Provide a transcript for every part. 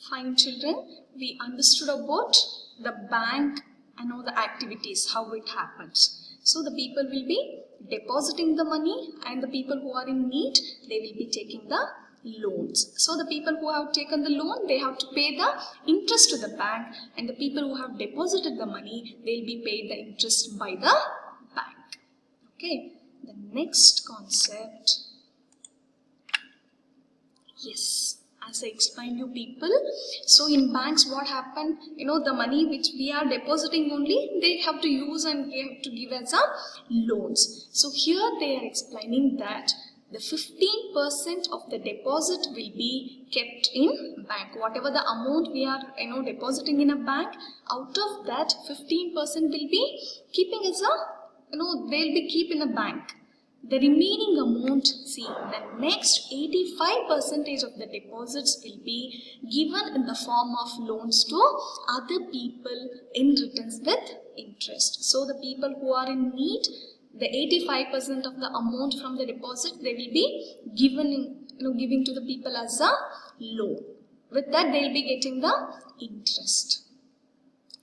Fine children, we understood about the bank and all the activities, how it happens. So the people will be depositing the money and the people who are in need, they will be taking the loans. So the people who have taken the loan, they have to pay the interest to the bank, and the people who have deposited the money, they will be paid the interest by the bank. Okay, the next concept, yes, as I explained you people, so in banks what happened, the money which we are depositing only, they have to use and they have to give as a loans. So here they are explaining that the 15% of the deposit will be kept in bank. Whatever the amount we are depositing in a bank, out of that 15% will be keeping as a, they'll be keep in a bank. The remaining amount, see, the next 85% of the deposits will be given in the form of loans to other people in returns with interest. So the people who are in need, the 85% of the amount from the deposit, they will be given giving to the people as a loan. With that, they will be getting the interest.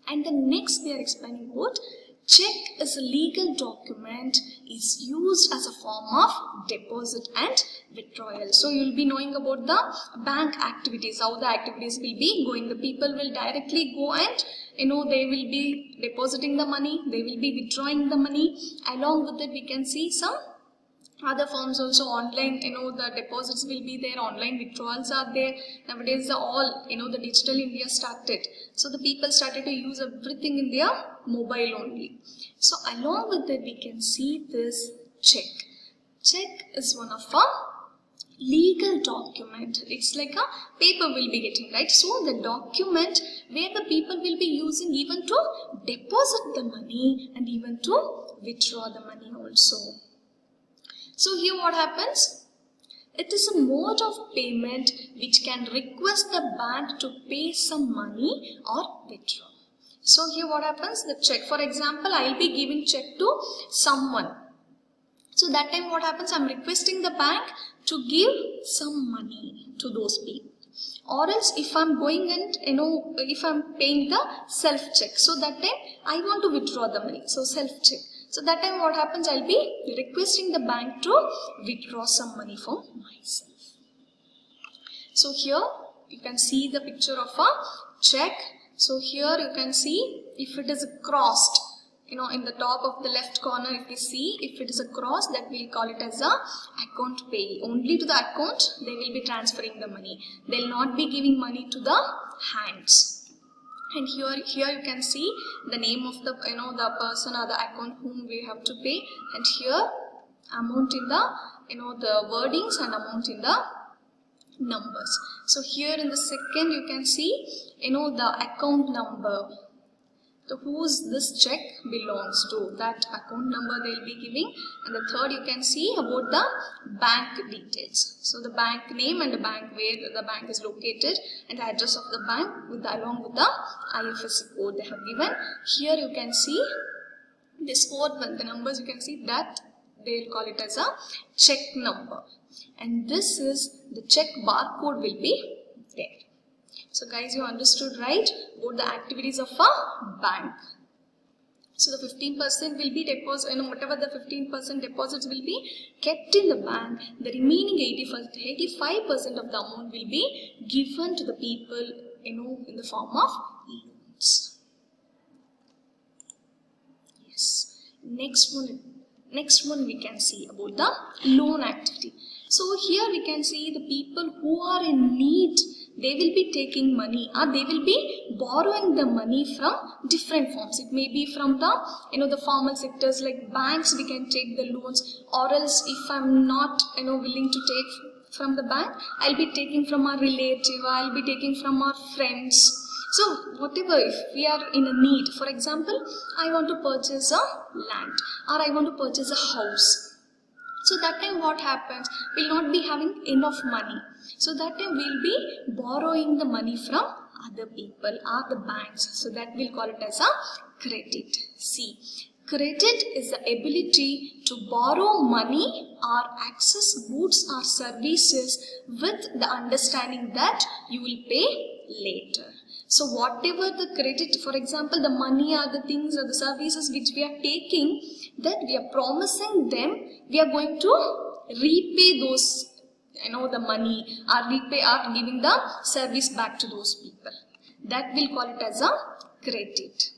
And the next they are explaining about check is a legal document, is used as a form of deposit and withdrawal. So you will be knowing about the bank activities, how the activities will be going. The people will directly go and they will be depositing the money, they will be withdrawing the money. Along with it, we can see some other forms also, online, the deposits will be there, online withdrawals are there. Nowadays, all, the digital India started. So the people started to use everything in their mobile only. So along with that, we can see this check. Check is one of a legal document. It's like a paper we'll be getting, right? So the document where the people will be using even to deposit the money and even to withdraw the money also. So here what happens? It is a mode of payment which can request the bank to pay some money or withdraw. So here what happens? The check, for example, I will be giving check to someone. So that time what happens? I am requesting the bank to give some money to those people. Or else if I am going and, if I am paying the self-check. So that time I want to withdraw the money. So self-check. So that time what happens, I'll be requesting the bank to withdraw some money for myself. So here you can see the picture of a check. So here you can see if it is crossed, in the top of the left corner, if we see if it is a cross, that we'll call it as a account pay. Only to the account they will be transferring the money. They'll not be giving money to the hands. And here you can see the name of the the person or the account whom we have to pay, and here amount in the the wordings and amount in the numbers. So here in the second you can see the account number. So whose this check belongs to, that account number they will be giving. And the third you can see about the bank details. So the bank name and the bank where the bank is located and the address of the bank along with the IFSC code they have given. Here you can see this fourth one, the numbers you can see that they will call it as a check number. And this is the check barcode will be there. So guys, you understood right about the activities of a bank. So the 15% will be deposit, whatever the 15% deposits will be kept in the bank. The remaining 85% of the amount will be given to the people, in the form of loans. Yes. Next one we can see about the loan activity. So here we can see the people who are in need, they will be taking money or they will be borrowing the money from different forms. It may be from the the formal sectors like banks, we can take the loans, or else if I'm not willing to take from the bank, I'll be taking from our relative, I'll be taking from our friends. So whatever, if we are in a need, for example, I want to purchase a land or I want to purchase a house. So that time what happens, we'll not be having enough money. So that time we'll be borrowing the money from other people or the banks. So that we'll call it as a credit. See, Credit is the ability to borrow money or access goods or services with the understanding that you will pay later. So whatever the credit, for example, the money or the things or the services which we are taking, that we are promising them, we are going to repay those, the money, or repay or giving the service back to those people. That we'll call it as a credit.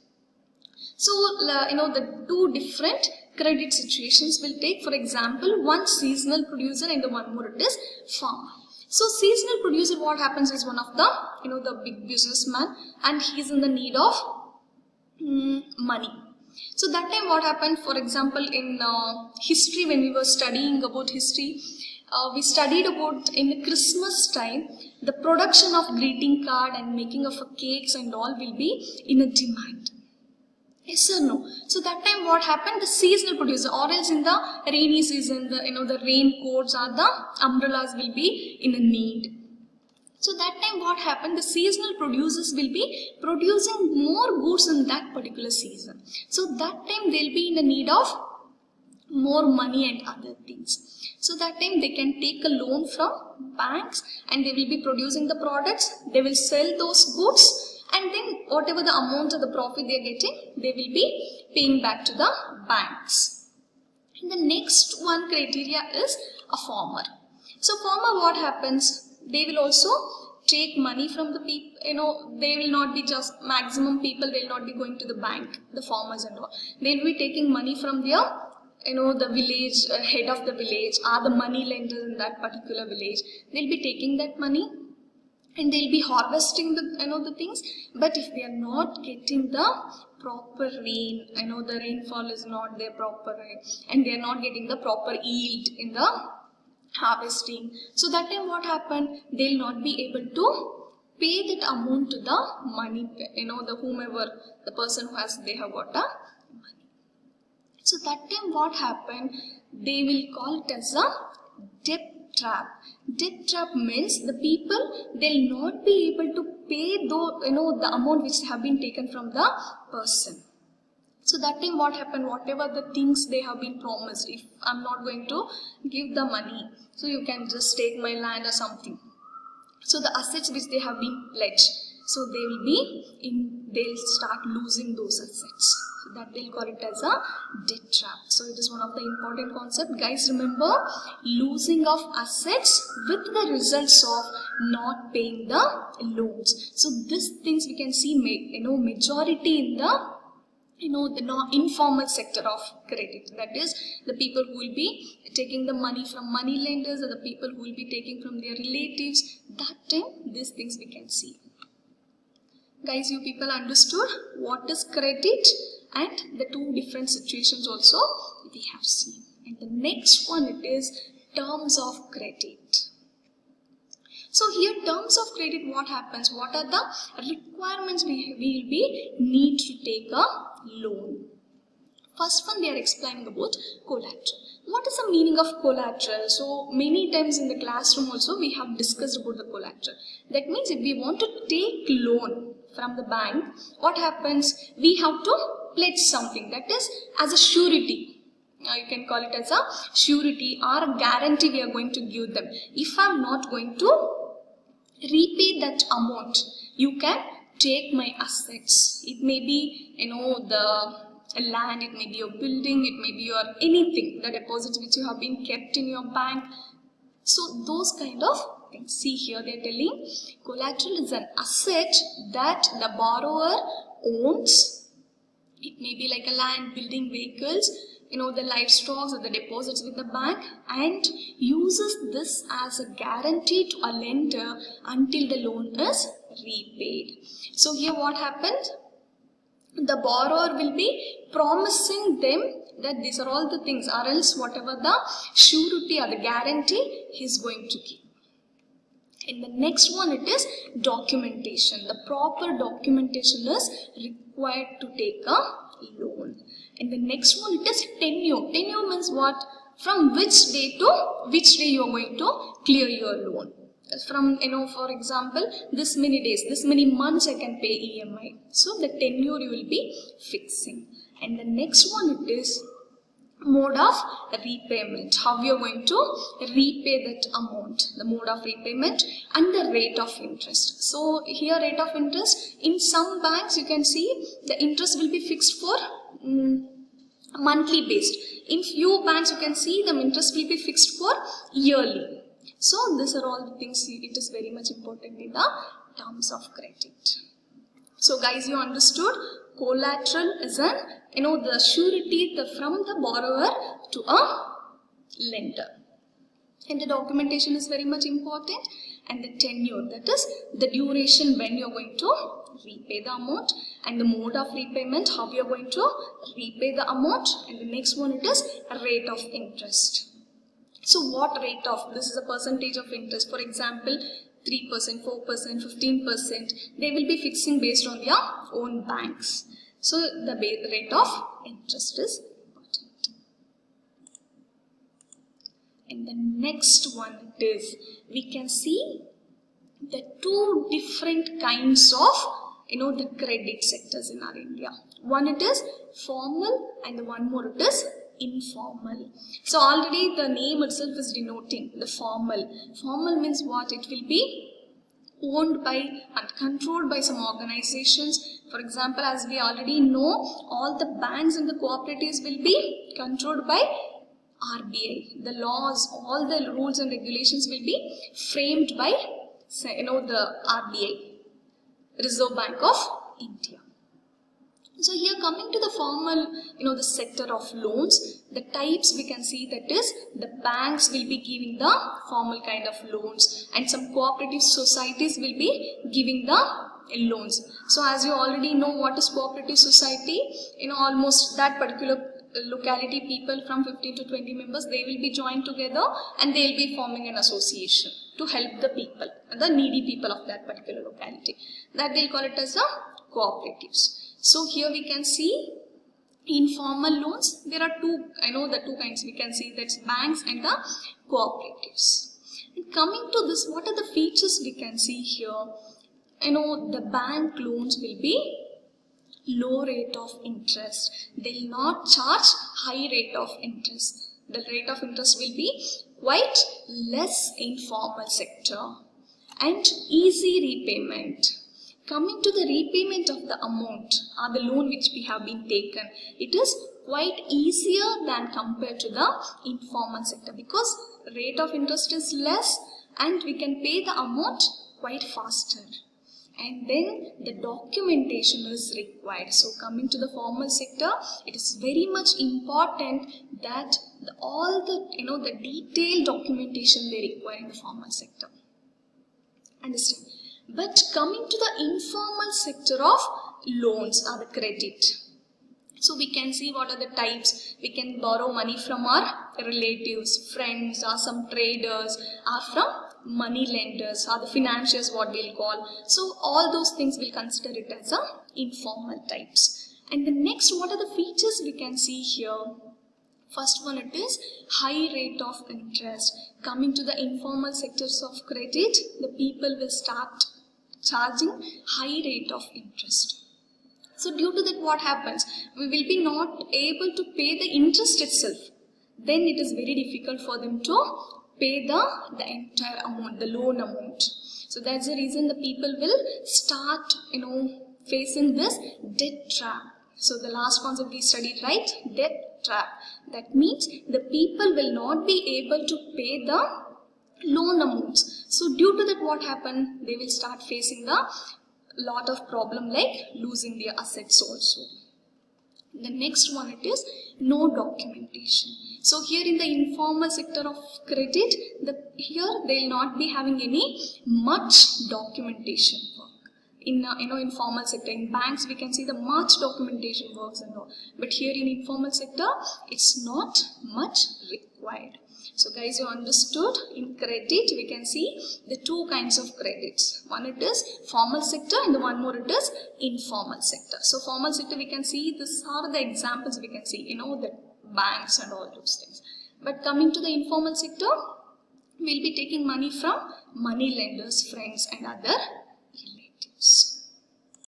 So, the two different credit situations will take, for example, one seasonal producer and the one more it is farmer. So, seasonal producer, what happens is one of the, the big businessman, and he is in the need of money. So, that time what happened, for example, in history, when we were studying about history, we studied about in the Christmas time, the production of greeting card and making of cakes and all will be in a demand. Yes or no? So that time what happened? The seasonal producer, or else in the rainy season, the raincoats or the umbrellas will be in a need. So that time what happened? The seasonal producers will be producing more goods in that particular season. So that time they'll be in the need of more money and other things. So that time they can take a loan from banks and they will be producing the products. They will sell those goods. And then whatever the amount of the profit they are getting, they will be paying back to the banks. And the next one criteria is a farmer. So farmer, what happens? They will also take money from the people, they will not be just maximum people, they will not be going to the bank, the farmers and all. They will be taking money from their, the village, head of the village, or the money lenders in that particular village. They will be taking that money. And they'll be harvesting the the things, but if they are not getting the proper rain, the rainfall is not there proper, and they are not getting the proper yield in the harvesting. So that time what happened? They'll not be able to pay that amount to the money, the whomever, the person who has, they have got the money. So that time what happened? They will call it as a debt trap. Debt trap means the people, they'll not be able to pay the amount which have been taken from the person. So that time what happened? Whatever the things they have been promised, if I'm not going to give the money, so you can just take my land or something. So the assets which they have been pledged, so they will be they'll start losing those assets. So that they'll call it as a debt trap. So it is one of the important concepts. Guys, remember, losing of assets with the results of not paying the loans. So these things we can see, majority in the the informal sector of credit. That is, the people who will be taking the money from money lenders, or the people who will be taking from their relatives. That time, these things we can see. Guys, you people understood what is credit, and the two different situations also we have seen. And the next one, it is terms of credit. So here, terms of credit, what happens? What are the requirements we will be need to take a loan? First one, they are explaining about collateral. What is the meaning of collateral? So many times in the classroom also we have discussed about the collateral. That means if we want to take loan from the bank, what happens? We have to pledge something, that is as a surety. Now you can call it as a surety or a guarantee we are going to give them. If I am not going to repay that amount, you can take my assets. It may be, the land, it may be your building, it may be your anything, the deposits which you have been kept in your bank. So those kind of things. See here they are telling collateral is an asset that the borrower owns. It may be like a land, building, vehicles, the livestock or the deposits with the bank, and uses this as a guarantee to a lender until the loan is repaid. So here what happens? The borrower will be promising them that these are all the things, or else whatever the surety or the guarantee he is going to give. In the next one, it is documentation. The proper documentation is required to take a loan. And the next one, it is tenure. Tenure means what? From which day to which day you are going to clear your loan. From, for example, this many days, this many months I can pay EMI. So the tenure you will be fixing. And the next one it is mode of repayment. How you are going to repay that amount, the mode of repayment and the rate of interest. So here rate of interest, in some banks you can see the interest will be fixed for monthly based. In few banks you can see the interest will be fixed for yearly. So these are all the things it is very much important in the terms of credit. So guys, you understood collateral is an the surety from the borrower to a lender. And the documentation is very much important, and the tenure, that is the duration when you are going to repay the amount, and the mode of repayment, how you are going to repay the amount, and the next one it is rate of interest. So what rate of, this is a percentage of interest, for example 3%, 4%, 15%, they will be fixing based on their own banks. So the rate of interest is important. And the next one is, we can see the two different kinds of the credit sectors in our India. One it is formal and the one more it is informal. So already the name itself is denoting the formal. Formal means what? It will be owned by and controlled by some organizations. For example, as we already know, all the banks and the cooperatives will be controlled by RBI. The laws, all the rules and regulations will be framed by the RBI, Reserve Bank of India. So here coming to the formal, the sector of loans, the types we can see, that is the banks will be giving the formal kind of loans and some cooperative societies will be giving the loans. So as you already know what is cooperative society, almost that particular locality people from 15 to 20 members, they will be joined together and they will be forming an association to help the people, the needy people of that particular locality. That they'll call it as the cooperatives. So here we can see informal loans, there are the two kinds we can see, that's banks and the cooperatives. And coming to this, what are the features we can see here? The bank loans will be low rate of interest. They will not charge high rate of interest. The rate of interest will be quite less in formal sector and easy repayment. Coming to the repayment of the amount or the loan which we have been taken, it is quite easier than compared to the informal sector because rate of interest is less and we can pay the amount quite faster. And then the documentation is required. So coming to the formal sector, it is very much important that all the the detailed documentation they require in the formal sector. Understand? But coming to the informal sector of loans or the credit. So we can see what are the types. We can borrow money from our relatives, friends, or some traders, or from money lenders, or the financiers, what we'll call. So all those things we'll consider it as a informal types. And the next, what are the features we can see here? First one it is high rate of interest. Coming to the informal sectors of credit, the people will start charging high rate of interest. So due to that, what happens? We will be not able to pay the interest itself. Then it is very difficult for them to pay the entire amount, the loan amount. So that's the reason the people will start, facing this debt trap. So the last concept we studied, right? Debt trap. That means the people will not be able to pay the loan amounts. So due to that, what happened? They will start facing the lot of problem like losing their assets also. The next one it is no documentation. So here in the informal sector of credit, here they will not be having any much documentation work. In informal sector, in banks we can see the much documentation works and all. But here in informal sector, it's not much required. So guys, you understood in credit we can see the two kinds of credits. One it is formal sector and the one more it is informal sector. So formal sector we can see, these are the examples we can see, the banks and all those things. But coming to the informal sector, we'll be taking money from money lenders, friends and other relatives.